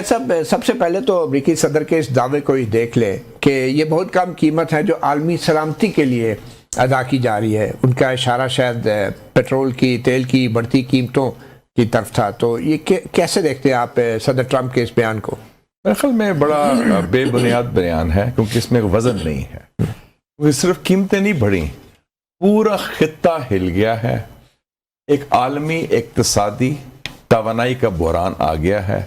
سب سے پہلے تو امریکی صدر کے اس دعوے کو ہی دیکھ لے کہ یہ بہت کم قیمت ہے جو عالمی سلامتی کے لیے ادا کی جا رہی ہے. ان کا اشارہ شاید پیٹرول کی، تیل کی بڑھتی قیمتوں کی طرف تھا. تو یہ کیسے دیکھتے ہیں آپ صدر ٹرمپ کے اس بیان کو؟ میرے خیال میں بڑا بے بنیاد بیان ہے، کیونکہ اس میں وزن نہیں ہے. کیونکہ صرف قیمتیں نہیں بڑھیں، پورا خطہ ہل گیا ہے. ایک عالمی اقتصادی توانائی کا بحران آ گیا ہے.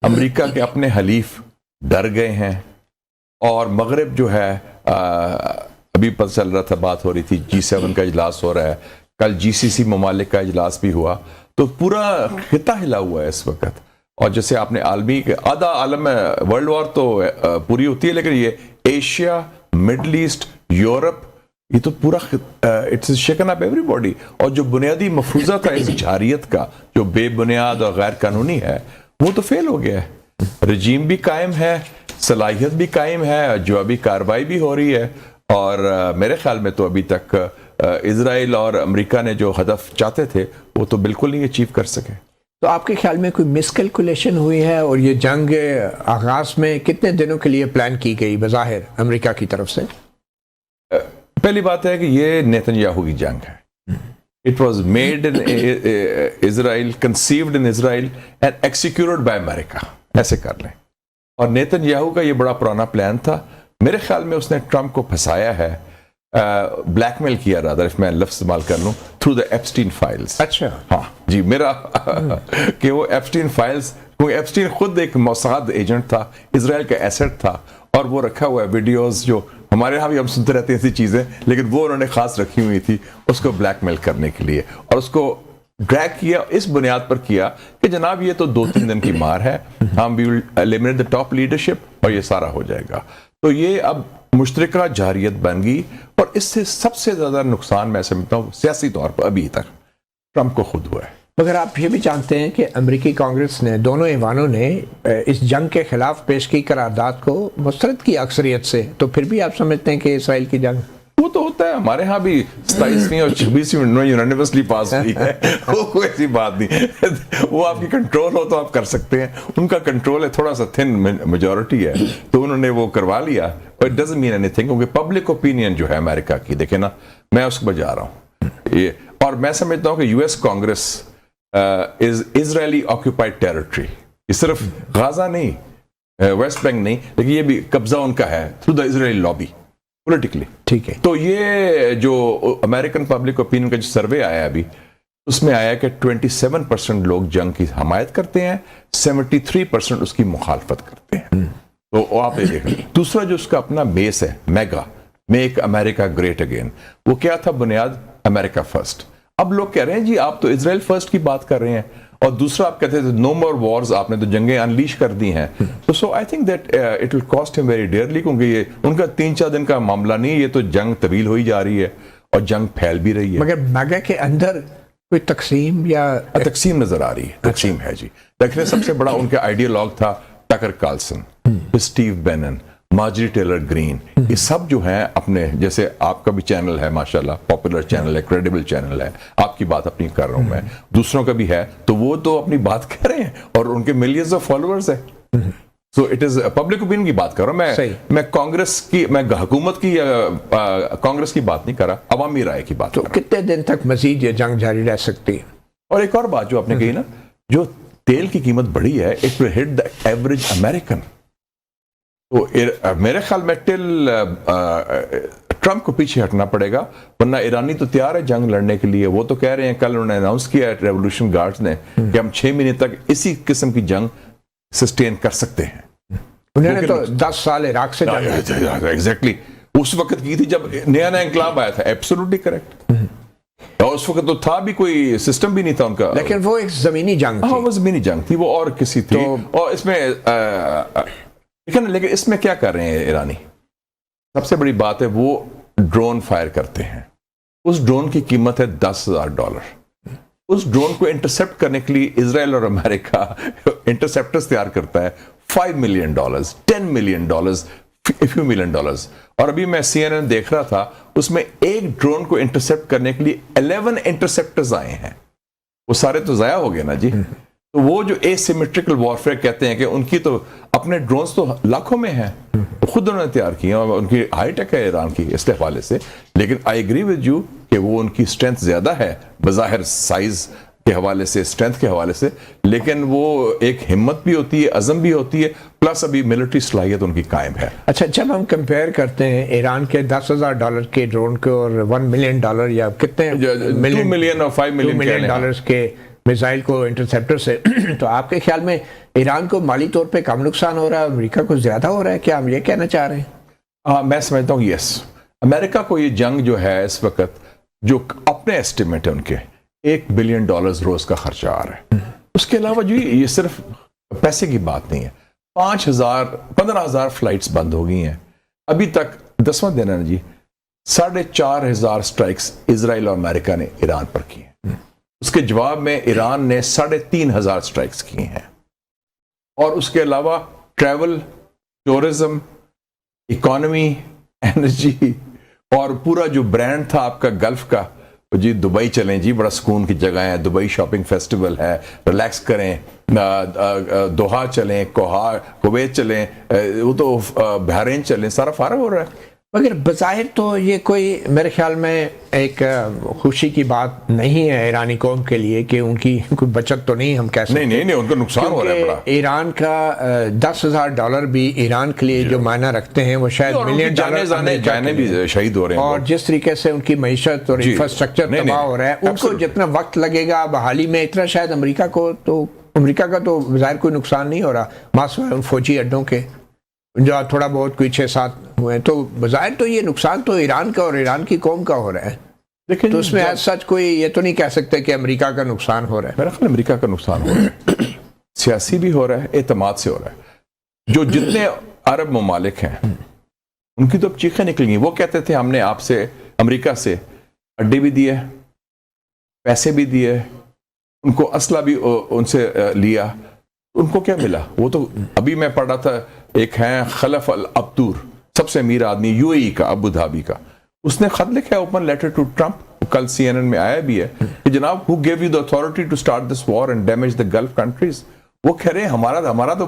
امریکہ کے اپنے حلیف ڈر گئے ہیں، اور مغرب جو ہے ابھی پتہ چل رہا تھا، بات ہو رہی تھی G7 کا اجلاس ہو رہا ہے، کل GCC ممالک کا اجلاس بھی ہوا، تو پورا خطہ ہلا ہوا ہے اس وقت. اور جیسے آپ نے عالمی آدھا عالم ورلڈ وار تو پوری ہوتی ہے، لیکن یہ ایشیا، مڈل ایسٹ، یورپ، یہ تو پورا it's shaken up everybody. اور جو بنیادی مفروضہ تھا اس جارحیت کا، جو بے بنیاد اور غیر قانونی ہے، وہ تو فیل ہو گیا ہے. رجیم بھی قائم ہے، صلاحیت بھی قائم ہے، جوابی کارروائی بھی ہو رہی ہے. اور میرے خیال میں تو ابھی تک اسرائیل اور امریکہ نے جو ہدف چاہتے تھے وہ تو بالکل نہیں اچیو کر سکے. تو آپ کے خیال میں کوئی مس کیلکولیشن ہوئی ہے؟ اور یہ جنگ آغاز میں کتنے دنوں کے لیے پلان کی گئی بظاہر امریکہ کی طرف سے؟ پہلی بات ہے کہ یہ نیتن یاہو کی جنگ ہے. It was made in Israel, conceived in Israel and executed by America. ایسے کر لیں. اور نیتن یاہو کا یہ بڑا پرانا پلان تھا. میرے خیال میں اس نے ٹرمپ کو پھنسایا ہے، بلیک میل کیا رہا، if میں لفظ استعمال کر لوں، through the Epstein files. اچھا، ہاں جی، میرا کہ وہ ایپسٹین فائلز، کیونکہ ایپسٹین خود ایک موساد ایجنٹ تھا، اسرائیل کا ایسٹ تھا، اور وہ رکھا ہوا ہے ویڈیوز جو ہمارے ہاں بھی ہم سنتے رہتے ہیں ایسی چیزیں، لیکن وہ انہوں نے خاص رکھی ہوئی تھی اس کو بلیک میل کرنے کے لیے. اور اس کو ڈریگ کیا اس بنیاد پر کیا کہ جناب یہ تو 2-3 دن کی مار ہے، ہم وی ول ایلیمنیٹ دی ٹاپ لیڈرشپ اور یہ سارا ہو جائے گا. تو یہ اب مشترکہ جارحیت بن گئی، اور اس سے سب سے زیادہ نقصان میں سمجھتا ہوں سیاسی طور پر ابھی تک ٹرمپ کو خود ہوا ہے. مگر آپ یہ بھی جانتے ہیں کہ امریکی کانگریس نے، دونوں ایوانوں نے اس جنگ کے خلاف پیش کی قرارداد کو مسترد کیا اکثریت سے. تو پھر بھی آپ سمجھتے ہیں کہ اسرائیل کی جنگ؟ وہ تو ہوتا ہے، ہمارے ہاں بھی 27ویں اور 26ویں یونانیمسلی پاس ہوئی ہے، وہ کوئی ایسی بات نہیں. وہ آپ کی کنٹرول ہو تو آپ کر سکتے ہیں. ان کا کنٹرول ہے تھوڑا سا تھن میجورٹی ہے، تو انہوں نے وہ کروا لیا. It doesn't mean any thing, کیونکہ پبلک اوپینین جو ہے امریکہ کی، دیکھیں نا، میں اس کو بجا رہا ہوں یہ. اور میں سمجھتا ہوں کہ US کانگریس از اسرائیلی آکوپائڈ ٹیریٹری. یہ صرف غازہ نہیں، ویسٹ بینک نہیں، لیکن یہ بھی قبضہ ان کا ہے through the Israeli lobby politically. ٹھیک ہے. تو یہ جو امریکن پبلک اوپینین کا جو سروے آیا ابھی، اس میں آیا کہ 27% لوگ جنگ کی حمایت کرتے ہیں، 73% اس کی مخالفت کرتے ہیں. تو آپ یہ دیکھیں. دوسرا جو اس کا اپنا بیس ہے، میگا، میک امریکہ گریٹ اگین، وہ کیا تھا؟ بنیاد امریکہ فرسٹ. اب لوگ کہہ رہے ہیں جی آپ تو اسرائیل فرسٹ کی بات کر رہے ہیں، اور دوسرا آپ کہتے تھے نو مور وارز، آپ نے تو جنگیں انلیش کر دی ہیں. So I think that it will cost ہم ویری ڈیئرلی، کیونکہ یہ ان کا 3-4 دن کا معاملہ نہیں، یہ تو جنگ طویل ہوئی جا رہی ہے اور جنگ پھیل بھی رہی ہے. مگر میگا کے اندر کوئی تقسیم یا تقسیم نظر آ رہی ہے؟ تقسیم ہے جی. دیکھیں سب سے بڑا ان کا آئیڈیالوگ تھا Tucker Carlson, Steve Bannon, Marjorie Taylor Greene. یہ سب جو ہیں اپنے، جیسے آپ کا بھی چینل ہے ماشاءاللہ، پاپولر چینل ہے، کریڈیبل چینل ہے، آپ کی بات اپنی کر رہا ہوں میں، دوسروں کا بھی ہے، تو وہ تو اپنی بات کر رہے ہیں اور ان کے ملینز آف فالوورز ہیں. So it is public opinion کی بات کر رہا ہوں میں کانگریس کی، میں حکومت کی یا کانگریس کی بات نہیں کر رہا، عوامی رائے کی بات. تو کتنے دن تک مزید یہ جنگ جاری رہ سکتی ہے؟ اور ایک اور بات جو آپ نے کہی نا، جو تیل کی قیمت بڑھی ہے، it will hit the average American. تو میرے خیال میں ٹل ٹرمپ کو پیچھے ہٹنا پڑے گا، ورنہ ایرانی تو تیار ہے جنگ لڑنے کے لیے. وہ تو کہہ رہے ہیں، کل انہوں نے اناؤنس کیا ہے ریولوشن گارڈز نے، کہ ہم 6 مہینے تک اسی قسم کی جنگ سسٹین کر سکتے ہیں. انہوں نے تو 10 سال عراق سے جنگ ایگزیکٹلی اس وقت کی تھی جب نیا انقلاب آیا تھا. Absolutely correct. اور اس وقت تو تھا بھی کوئی سسٹم بھی نہیں تھا ان کا، لیکن وہ ایک زمینی جنگ تھی. ہاں وہ زمینی جنگ تھی، وہ اور کسی تھی. اور اس میں لیکن اس میں کیا کر رہے ہیں ایرانی؟ سب سے بڑی بات ہے وہ ڈرون فائر کرتے ہیں. اس ڈرون کی قیمت ہے $10,000. اس ڈرون کو انٹرسپٹ کرنے کے لیے اسرائیل اور امریکہ انٹرسپٹرز تیار کرتا ہے. $5 million، $10 million، few million dollars. اور ابھی میں CNN دیکھ رہا تھا، اس میں ایک ڈرون کو انٹرسپٹ کرنے کے لیے 11 انٹرسپٹرز آئے ہیں. وہ سارے تو ضائع ہو گئے نا جی. تو وہ جو asymmetrical warfare کہتے ہیں کہ ان کی تو اپنے ڈرونز تو لاکھوں میں ہیں، خود انہوں نے تیار کیے ہیں اور ان کی ہائی ٹیک ہے ایران کی اس حوالے سے. لیکن آئی ایگری ود یو کہ وہ ان کی اسٹرینتھ زیادہ ہے بظاہر سائز کے حوالے سے، اسٹرینتھ کے حوالے سے، لیکن وہ ایک ہمت بھی ہوتی ہے، عزم بھی ہوتی ہے، پلس ابھی ملٹری صلاحیت ان کی قائم ہے. اچھا، جب ہم کمپیئر کرتے ہیں ایران کے $10,000 کے ڈرون کو اور $1 ملین یا کتنے $2 ملین اور $5 ملین کے میزائل کو انٹرسیپٹر سے، تو آپ کے خیال میں ایران کو مالی طور پہ کم نقصان ہو رہا ہے، امریکہ کو زیادہ ہو رہا ہے؟ کیا ہم یہ کہنا چاہ رہے ہیں؟ میں سمجھتا ہوں یس، امریکہ کو یہ جنگ جو ہے اس وقت، جو اپنے ایسٹیمیٹ ہے ان کے $1 بلین روز کا خرچہ آ رہا ہے. اس کے علاوہ جو یہ صرف پیسے کی بات نہیں ہے. 15,000 فلائٹس بند ہو گئی ہیں ابھی تک، 10واں دن ہے جی. 4,500 سٹرائکس اسرائیل اور امریکہ نے ایران پر کی ہیں. اس کے جواب میں ایران نے 3,500 سٹرائکس کی ہیں. اور اس کے علاوہ ٹریول، ٹورزم، اکانومی، انرجی اور پورا جو برانڈ تھا آپ کا گلف کا، جی دبئی چلیں جی، بڑا سکون کی جگہ ہے، دبئی شاپنگ فیسٹیول ہے، ریلیکس کریں، دوحہ چلیں، کویت چلیں، وہ تو بحرین چلیں، سارا فارغ ہو رہا ہے. مگر بظاہر تو یہ کوئی میرے خیال میں ایک خوشی کی بات نہیں ہے ایرانی قوم کے لیے کہ ان کی کوئی بچت تو نہیں ہم کہہ سکتے. نہیں ان کا نقصان ہو رہا ہے بڑا. ایران کا $10,000 بھی ایران کے لیے جو معنی رکھتے ہیں وہ شاید $1 ملین جانے بھی شہید ہو رہے ہیں. اور جس طریقے سے ان کی معیشت اور انفراسٹرکچر تباہ ہو رہا ہے، ان کو جتنا وقت لگے گا بحالی میں اتنا شاید امریکہ کا تو ظاہر کوئی نقصان نہیں ہو رہا، ماسوائے ان فوجی اڈوں کے جو تھوڑا بہت کوئی 6-7 ہوئے، تو بظاہر تو یہ نقصان تو ایران کا اور ایران کی قوم کا ہو رہا ہے. لیکن تو اس میں ایز سچ کوئی یہ تو نہیں کہہ سکتے کہ امریکہ کا نقصان ہو رہا ہے. میرا خیال امریکہ کا نقصان ہو رہا ہے، سیاسی بھی ہو رہا ہے، اعتماد سے ہو رہا ہے. جو جتنے عرب ممالک ہیں ان کی تو اب چیخیں نکل گئی. وہ کہتے تھے ہم نے آپ سے، امریکہ سے اڈے بھی دیے، پیسے بھی دیے، ان کو اسلحہ بھی ان سے لیا. ان کو کیا ملا؟ وہ تو ابھی میں پڑھ رہا تھا، ایک ہیں خلف الابتور، سب سے امیر آدمی یو اے ای کا، ابو دھابی کا، اس نے خط لکھا ہے اوپن لیٹر ٹو ٹرمپ، کل سی این این میں آیا بھی ہے کہ جناب who gave you the authority to start this war and damage the Gulf countries؟ وہ کہہ رہے ہیں ہمارا تو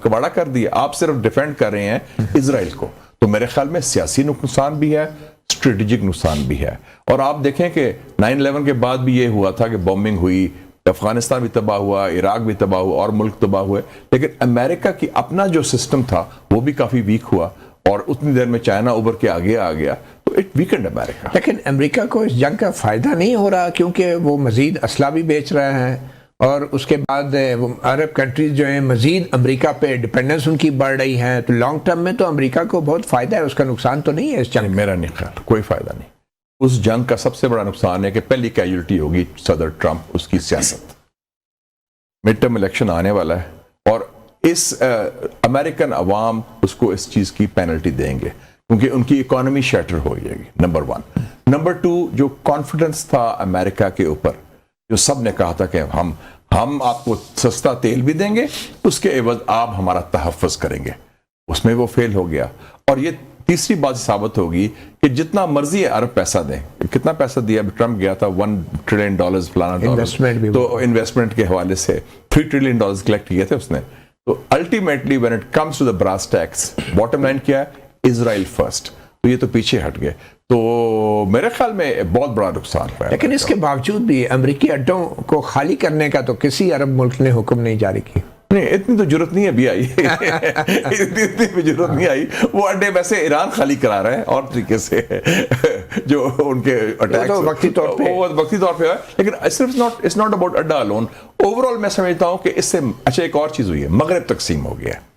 کباڑا کر دیا، آپ صرف ڈیفینڈ کر رہے ہیں اسرائیل کو. تو میرے خیال میں سیاسی نقصان بھی ہے، اسٹریٹجک نقصان بھی ہے. اور آپ دیکھیں کہ 9/11 کے بعد بھی یہ ہوا تھا کہ بومبنگ ہوئی، افغانستان بھی تباہ ہوا، عراق بھی تباہ ہوا اور ملک تباہ ہوئے، لیکن امریکہ کی اپنا جو سسٹم تھا وہ بھی کافی ویک ہوا اور اتنی دیر میں چائنا ابھر کے آگے آ گیا، تو اٹ ویکنڈ امریکہ. لیکن امریکہ کو اس جنگ کا فائدہ نہیں ہو رہا کیونکہ وہ مزید اسلحہ بھی بیچ رہے ہیں اور اس کے بعد عرب کنٹریز جو ہیں مزید امریکہ پہ ڈپینڈنس ان کی بڑھ رہی ہے. تو لانگ ٹرم میں تو امریکہ کو بہت فائدہ ہے، اس کا نقصان تو نہیں ہے اس جنگ. میرا نہیں خیال، کوئی فائدہ نہیں. اس جنگ کا سب سے بڑا نقصان ہے کہ پہلی کیجولٹی ہوگی صدر ٹرمپ، اس کی سیاست. مڈ ٹرم الیکشن آنے والا ہے اور اس امریکن عوام اس کو اس چیز کی پینلٹی دیں گے کیونکہ ان کی اکانومی شیٹر ہو جائے گی، نمبر 1. نمبر 2، جو کانفیڈنس تھا امریکہ کے اوپر، جو سب نے کہا تھا کہ ہم آپ کو سستا تیل بھی دیں گے، اس کے عوض آپ ہمارا تحفظ کریں گے، اس میں وہ فیل ہو گیا. اور یہ تیسری بات ثابت ہوگی کہ جتنا مرضی عرب پیسہ دیں، کتنا پیسہ دیا؟ ٹرمپ گیا تھا $1 ٹریلین فلانا ڈالر، تو انویسٹمنٹ کے حوالے سے $3 ٹریلین کلیکٹ کیے تھے اس نے. تو ultimately when it comes to the brass tacks, bottom line کیا ہے؟ Israel first. تو یہ تو پیچھے ہٹ گئے، تو میرے خیال میں بہت بڑا نقصان ہوا. لیکن اس کے باوجود بھی امریکی اڈوں کو خالی کرنے کا تو کسی عرب ملک نے حکم نہیں جاری کیا. نہیں، اتنی تو ضرورت نہیں ابھی آئی، اتنی بھی ضرورت نہیں آئی. وہ اڈے ویسے ایران خالی کرا رہا ہے اور طریقے سے، جو ان کے اٹیکس وقتی طور پہ ہے. لیکن صرف اٹس ناٹ اباؤٹ اڈا الون. اوور آل میں سمجھتا ہوں کہ اس سے اچھا ایک اور چیز ہوئی ہے، مغرب تقسیم ہو گیا ہے.